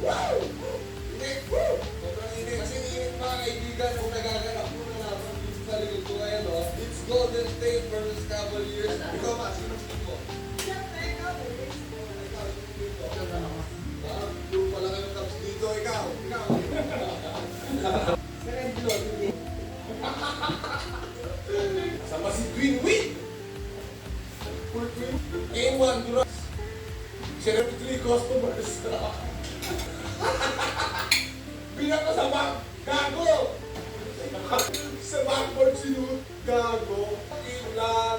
Wow! Init! Sobrang init. Kasi init mga kaibigan kung nagaganap mo na naman dito sa likod ko ngayon, no? It's Golden State versus Cavaliers. Ikaw ba? Sino team mo? Siyempre, ikaw. Ikaw, sino team mo? Yung pala kayong Cubs dito, ikaw. Serenblog, hindi. Sama si Green Wheat! Full Queen. Game 1, Duras. Sheriff 3 customers. Bilang ka sa bank, gago! Sa backboard sinunod, gago. Ilan.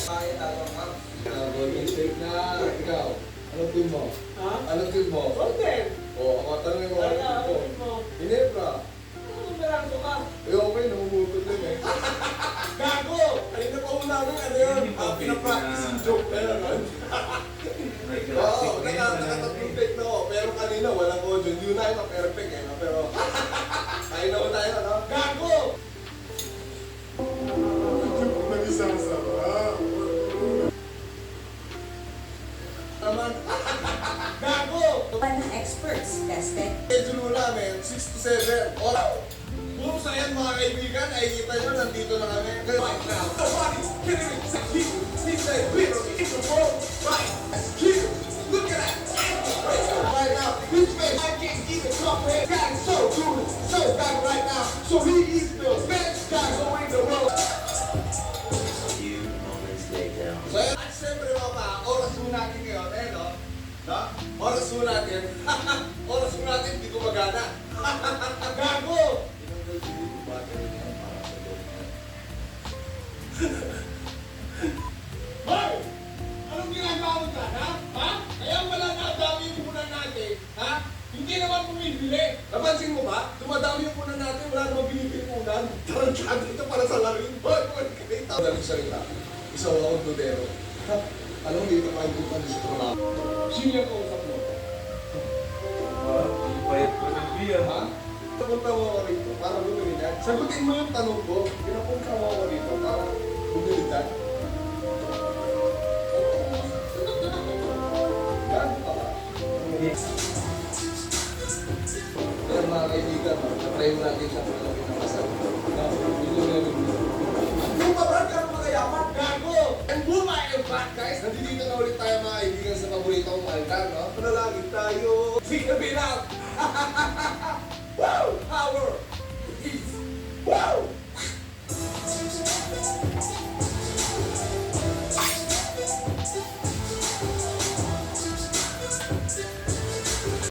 Kaya talagang ka. Golden State na. Ikaw, anong team mo? Ha? Anong team mo? Golden. Oo, ako tanongin mo. Kaya, Anong team ano mo? mo? Ginebra. Ano beraso ka? Eh, okay, namumutol lang eh. Gago! Kanina pa una namin, ano yun? Pinapractice yung joke na yun, no? Oo, nakatatlong take na ako. Pero kanina, walang audio. Hindi na yun perfect eh, no? Pero, kaya na ko tayo, no? Gago! Nagisasara. Naman. Gago! One experts tested. Schedule namin, 6 to 7. Oras. Puro sa yan mga kaibigan, ay kita nyo, nandito na kami. Right now, the body's killing it. He said, bitch, it's a ball. Right, that's cute. Look at that. Right now, bitch, man, I can't even comprehend. God is so good, so bad right now. So he is the best guy going the world. Few moments later. So yan, at siyempre mga pa, oras mo natin ngayon, eh no? No? Oras mo natin. Oras mo natin, hindi ko magana. Gago! Hoy! Anong ginagawa mo dyan, ha? Ha? Kaya wala na dami yung punan natin, ha? Hindi naman bumibili. Napansin mo ba? Dumadami yung punan natin, wala namang binibili punan. Tarantado ito para sa larin. Hoy! Hoy! Kanita. Daling salita. Isa akong dudero. Ha? Alam mo dito kayo kung ano sa trabaho. Sino yung kausap mo? Payat ko ng beer. Ha? Napunta mo ako rito para bumili ka. Sagutin mo yung tanong ko. Pinapunta mo ako rito para bumili ka. Gaano ka ba? Kaya mga kaibigan, na-try mo natin siya kung ano pinakasal. Yung pabrad ka ng mga yaman, gago! And boom, I am back, guys! Nandito na ulit tayo mga kaibigan sa paborito kong altar, no? Panalangin tayo! Sige, bilang! Wow! Power! Peace! Wow!